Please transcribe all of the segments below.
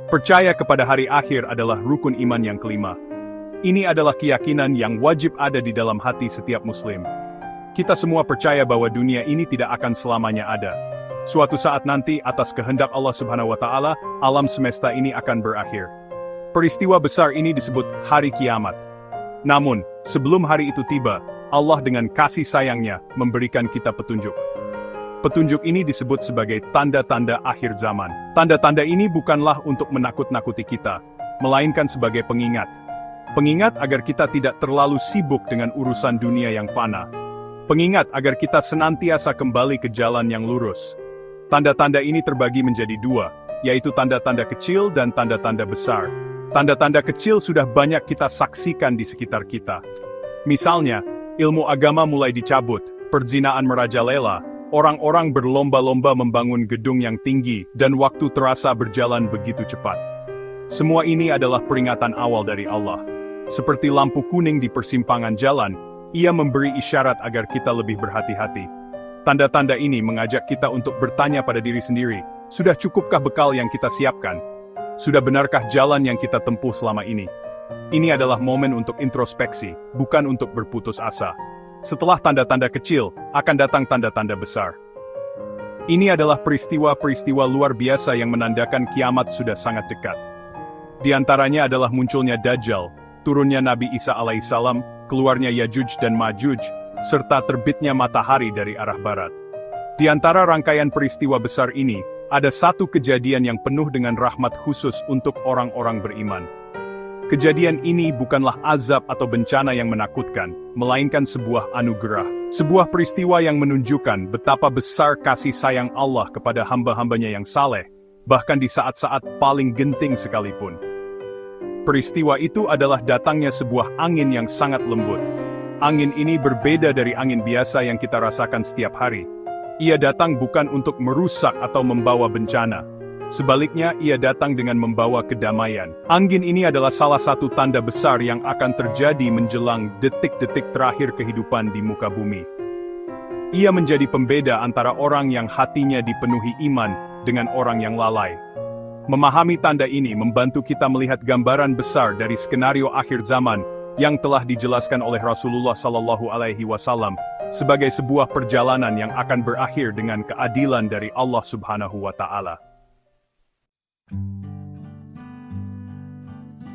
Percaya kepada hari akhir adalah rukun iman yang kelima. Ini adalah keyakinan yang wajib ada di dalam hati setiap muslim. Kita semua percaya bahwa dunia ini tidak akan selamanya ada. Suatu saat nanti atas kehendak Allah Subhanahu wa Ta'ala, alam semesta ini akan berakhir. Peristiwa besar ini disebut hari kiamat. Namun, sebelum hari itu tiba, Allah dengan kasih sayangnya memberikan kita petunjuk. Petunjuk ini disebut sebagai tanda-tanda akhir zaman. Tanda-tanda ini bukanlah untuk menakut-nakuti kita, melainkan sebagai pengingat. Pengingat agar kita tidak terlalu sibuk dengan urusan dunia yang fana. Pengingat agar kita senantiasa kembali ke jalan yang lurus. Tanda-tanda ini terbagi menjadi dua, yaitu tanda-tanda kecil dan tanda-tanda besar. Tanda-tanda kecil sudah banyak kita saksikan di sekitar kita. Misalnya, ilmu agama mulai dicabut, perzinaan merajalela, orang-orang berlomba-lomba membangun gedung yang tinggi, dan waktu terasa berjalan begitu cepat. Semua ini adalah peringatan awal dari Allah. Seperti lampu kuning di persimpangan jalan, Ia memberi isyarat agar kita lebih berhati-hati. Tanda-tanda ini mengajak kita untuk bertanya pada diri sendiri, sudah cukupkah bekal yang kita siapkan? Sudah benarkah jalan yang kita tempuh selama ini? Ini adalah momen untuk introspeksi, bukan untuk berputus asa. Setelah tanda-tanda kecil, akan datang tanda-tanda besar. Ini adalah peristiwa-peristiwa luar biasa yang menandakan kiamat sudah sangat dekat. Di antaranya adalah munculnya Dajjal, turunnya Nabi Isa alaihissalam, keluarnya Yajuj dan Majuj, serta terbitnya matahari dari arah barat. Di antara rangkaian peristiwa besar ini, ada satu kejadian yang penuh dengan rahmat khusus untuk orang-orang beriman. Kejadian ini bukanlah azab atau bencana yang menakutkan, melainkan sebuah anugerah. Sebuah peristiwa yang menunjukkan betapa besar kasih sayang Allah kepada hamba-hambanya yang saleh, bahkan di saat-saat paling genting sekalipun. Peristiwa itu adalah datangnya sebuah angin yang sangat lembut. Angin ini berbeda dari angin biasa yang kita rasakan setiap hari. Ia datang bukan untuk merusak atau membawa bencana. Sebaliknya, ia datang dengan membawa kedamaian. Angin ini adalah salah satu tanda besar yang akan terjadi menjelang detik-detik terakhir kehidupan di muka bumi. Ia menjadi pembeda antara orang yang hatinya dipenuhi iman dengan orang yang lalai. Memahami tanda ini membantu kita melihat gambaran besar dari skenario akhir zaman yang telah dijelaskan oleh Rasulullah Sallallahu Alaihi Wasallam sebagai sebuah perjalanan yang akan berakhir dengan keadilan dari Allah Subhanahu wa Ta'ala.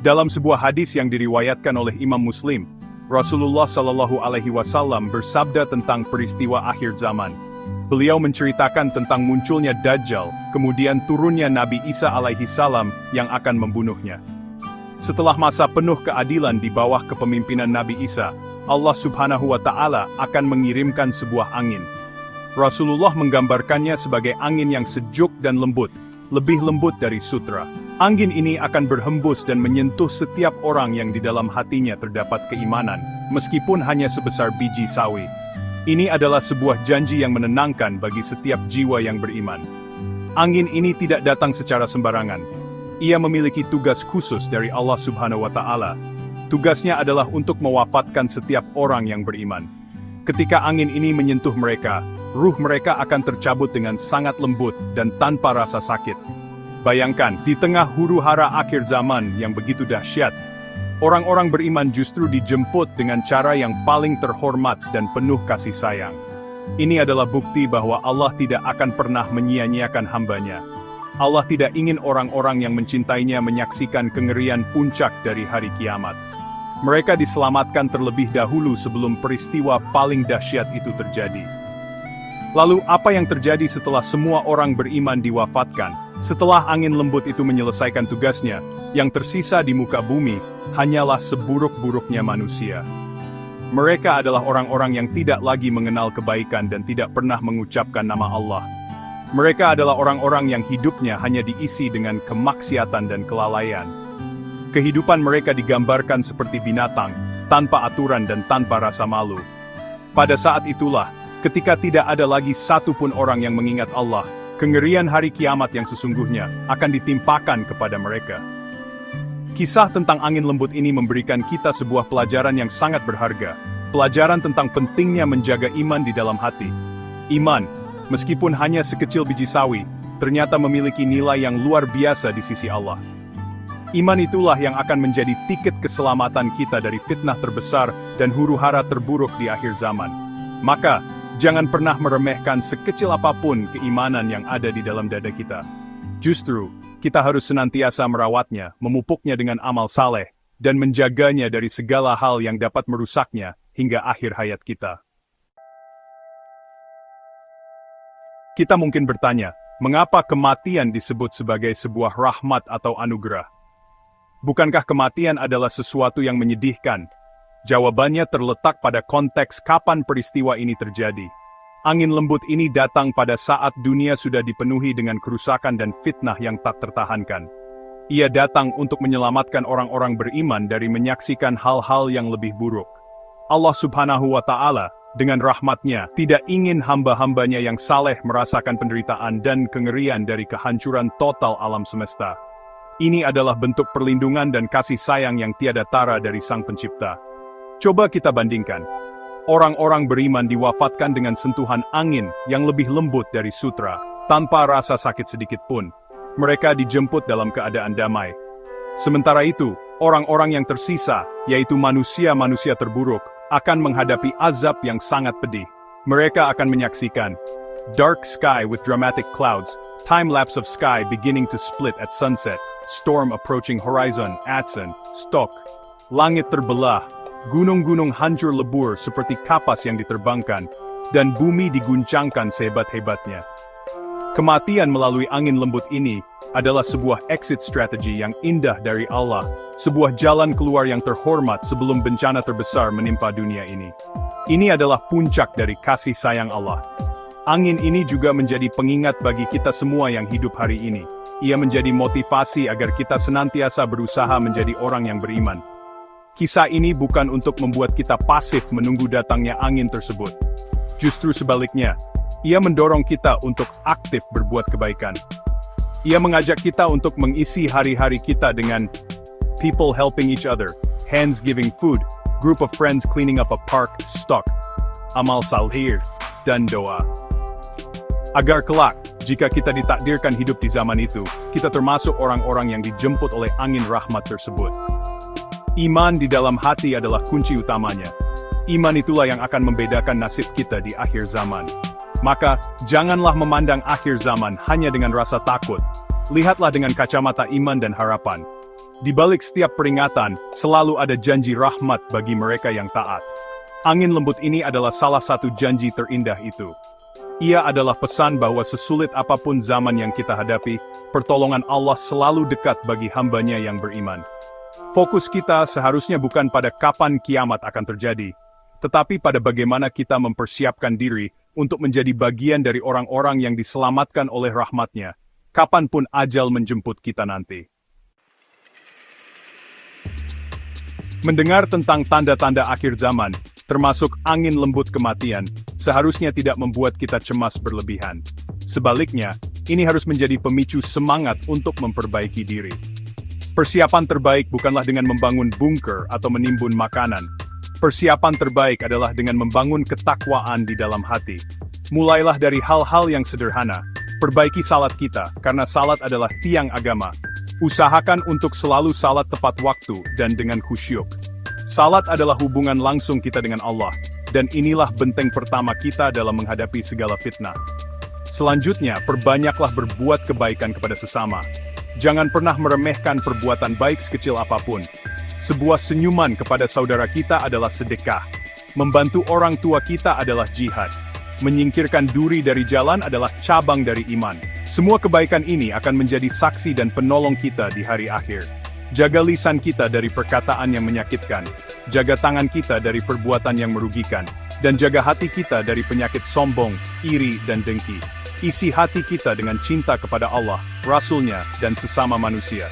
Dalam sebuah hadis yang diriwayatkan oleh Imam Muslim, Rasulullah Sallallahu Alaihi Wasallam bersabda tentang peristiwa akhir zaman. Beliau menceritakan tentang munculnya Dajjal, kemudian turunnya Nabi Isa alaihi salam yang akan membunuhnya. Setelah masa penuh keadilan di bawah kepemimpinan Nabi Isa, Allah Subhanahu wa Ta'ala akan mengirimkan sebuah angin. Rasulullah menggambarkannya sebagai angin yang sejuk dan lembut, lebih lembut dari sutra. Angin ini akan berhembus dan menyentuh setiap orang yang di dalam hatinya terdapat keimanan, meskipun hanya sebesar biji sawi. Ini adalah sebuah janji yang menenangkan bagi setiap jiwa yang beriman. Angin ini tidak datang secara sembarangan. Ia memiliki tugas khusus dari Allah Subhanahu wa Ta'ala. Tugasnya adalah untuk mewafatkan setiap orang yang beriman. Ketika angin ini menyentuh mereka, ruh mereka akan tercabut dengan sangat lembut dan tanpa rasa sakit. Bayangkan, di tengah huru-hara akhir zaman yang begitu dahsyat, orang-orang beriman justru dijemput dengan cara yang paling terhormat dan penuh kasih sayang. Ini adalah bukti bahwa Allah tidak akan pernah menyia-nyiakan hambanya. Allah tidak ingin orang-orang yang mencintainya menyaksikan kengerian puncak dari hari kiamat. Mereka diselamatkan terlebih dahulu sebelum peristiwa paling dahsyat itu terjadi. Lalu apa yang terjadi setelah semua orang beriman diwafatkan? Setelah angin lembut itu menyelesaikan tugasnya, yang tersisa di muka bumi hanyalah seburuk-buruknya manusia. Mereka adalah orang-orang yang tidak lagi mengenal kebaikan dan tidak pernah mengucapkan nama Allah. Mereka adalah orang-orang yang hidupnya hanya diisi dengan kemaksiatan dan kelalaian. Kehidupan mereka digambarkan seperti binatang, tanpa aturan dan tanpa rasa malu. Pada saat itulah, ketika tidak ada lagi satu pun orang yang mengingat Allah, kengerian hari kiamat yang sesungguhnya akan ditimpakan kepada mereka. Kisah tentang angin lembut ini memberikan kita sebuah pelajaran yang sangat berharga. Pelajaran tentang pentingnya menjaga iman di dalam hati. Iman, meskipun hanya sekecil biji sawi, ternyata memiliki nilai yang luar biasa di sisi Allah. Iman itulah yang akan menjadi tiket keselamatan kita dari fitnah terbesar dan huru-hara terburuk di akhir zaman. Maka, jangan pernah meremehkan sekecil apapun keimanan yang ada di dalam dada kita. Justru, kita harus senantiasa merawatnya, memupuknya dengan amal saleh, dan menjaganya dari segala hal yang dapat merusaknya hingga akhir hayat kita. Kita mungkin bertanya, mengapa kematian disebut sebagai sebuah rahmat atau anugerah? Bukankah kematian adalah sesuatu yang menyedihkan? Jawabannya terletak pada konteks kapan peristiwa ini terjadi. Angin lembut ini datang pada saat dunia sudah dipenuhi dengan kerusakan dan fitnah yang tak tertahankan. Ia datang untuk menyelamatkan orang-orang beriman dari menyaksikan hal-hal yang lebih buruk. Allah Subhanahu wa Ta'ala, dengan rahmatnya, tidak ingin hamba-hambanya yang saleh merasakan penderitaan dan kengerian dari kehancuran total alam semesta. Ini adalah bentuk perlindungan dan kasih sayang yang tiada tara dari Sang Pencipta. Coba kita bandingkan. Orang-orang beriman diwafatkan dengan sentuhan angin yang lebih lembut dari sutra, tanpa rasa sakit sedikit pun. Mereka dijemput dalam keadaan damai. Sementara itu, orang-orang yang tersisa, yaitu manusia-manusia terburuk, akan menghadapi azab yang sangat pedih. Mereka akan menyaksikan dark sky with dramatic clouds, time-lapse of sky beginning to split at sunset, storm approaching horizon, Atsen, Stok. Langit terbelah, gunung-gunung hancur lebur seperti kapas yang diterbangkan, dan bumi diguncangkan sehebat-hebatnya. Kematian melalui angin lembut ini adalah sebuah exit strategy yang indah dari Allah, sebuah jalan keluar yang terhormat sebelum bencana terbesar menimpa dunia ini. Ini adalah puncak dari kasih sayang Allah. Angin ini juga menjadi pengingat bagi kita semua yang hidup hari ini. Ia menjadi motivasi agar kita senantiasa berusaha menjadi orang yang beriman. Kisah ini bukan untuk membuat kita pasif menunggu datangnya angin tersebut. Justru sebaliknya, ia mendorong kita untuk aktif berbuat kebaikan. Ia mengajak kita untuk mengisi hari-hari kita dengan people helping each other, hands giving food, group of friends cleaning up a park, stock, amal saleh, dan doa. Agar kelak, jika kita ditakdirkan hidup di zaman itu, kita termasuk orang-orang yang dijemput oleh angin rahmat tersebut. Iman di dalam hati adalah kunci utamanya. Iman itulah yang akan membedakan nasib kita di akhir zaman. Maka, janganlah memandang akhir zaman hanya dengan rasa takut. Lihatlah dengan kacamata iman dan harapan. Di balik setiap peringatan, selalu ada janji rahmat bagi mereka yang taat. Angin lembut ini adalah salah satu janji terindah itu. Ia adalah pesan bahwa sesulit apapun zaman yang kita hadapi, pertolongan Allah selalu dekat bagi hambanya yang beriman. Fokus kita seharusnya bukan pada kapan kiamat akan terjadi, tetapi pada bagaimana kita mempersiapkan diri untuk menjadi bagian dari orang-orang yang diselamatkan oleh rahmatnya, kapanpun ajal menjemput kita nanti. Mendengar tentang tanda-tanda akhir zaman, termasuk angin lembut kematian, seharusnya tidak membuat kita cemas berlebihan. Sebaliknya, ini harus menjadi pemicu semangat untuk memperbaiki diri. Persiapan terbaik bukanlah dengan membangun bunker atau menimbun makanan. Persiapan terbaik adalah dengan membangun ketakwaan di dalam hati. Mulailah dari hal-hal yang sederhana. Perbaiki salat kita, karena salat adalah tiang agama. Usahakan untuk selalu salat tepat waktu dan dengan khusyuk. Salat adalah hubungan langsung kita dengan Allah, dan inilah benteng pertama kita dalam menghadapi segala fitnah. Selanjutnya, perbanyaklah berbuat kebaikan kepada sesama. Jangan pernah meremehkan perbuatan baik sekecil apapun. Sebuah senyuman kepada saudara kita adalah sedekah. Membantu orang tua kita adalah jihad. Menyingkirkan duri dari jalan adalah cabang dari iman. Semua kebaikan ini akan menjadi saksi dan penolong kita di hari akhir. Jaga lisan kita dari perkataan yang menyakitkan. Jaga tangan kita dari perbuatan yang merugikan. Dan jaga hati kita dari penyakit sombong, iri, dan dengki. Isi hati kita dengan cinta kepada Allah, Rasul-Nya, dan sesama manusia.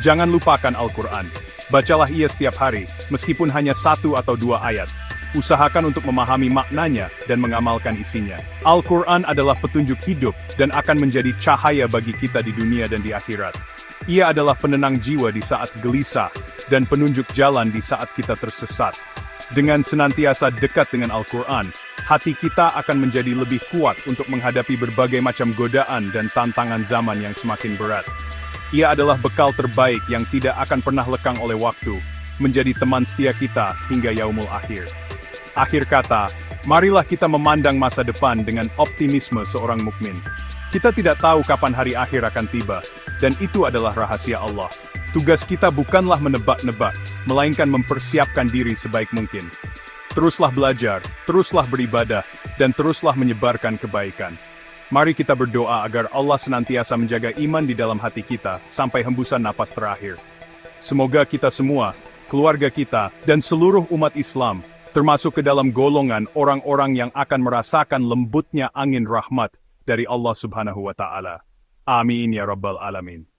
Jangan lupakan Al-Quran. Bacalah ia setiap hari, meskipun hanya 1 atau 2 ayat. Usahakan untuk memahami maknanya dan mengamalkan isinya. Al-Quran adalah petunjuk hidup dan akan menjadi cahaya bagi kita di dunia dan di akhirat. Ia adalah penenang jiwa di saat gelisah dan penunjuk jalan di saat kita tersesat. Dengan senantiasa dekat dengan Al-Quran, hati kita akan menjadi lebih kuat untuk menghadapi berbagai macam godaan dan tantangan zaman yang semakin berat. Ia adalah bekal terbaik yang tidak akan pernah lekang oleh waktu, menjadi teman setia kita hingga yaumul akhir. Akhir kata, marilah kita memandang masa depan dengan optimisme seorang mukmin. Kita tidak tahu kapan hari akhir akan tiba, dan itu adalah rahasia Allah. Tugas kita bukanlah menebak-nebak, melainkan mempersiapkan diri sebaik mungkin. Teruslah belajar, teruslah beribadah, dan teruslah menyebarkan kebaikan. Mari kita berdoa agar Allah senantiasa menjaga iman di dalam hati kita sampai hembusan napas terakhir. Semoga kita semua, keluarga kita, dan seluruh umat Islam, termasuk ke dalam golongan orang-orang yang akan merasakan lembutnya angin rahmat dari Allah Subhanahu wa Ta'ala. Amin ya Rabbal Alamin.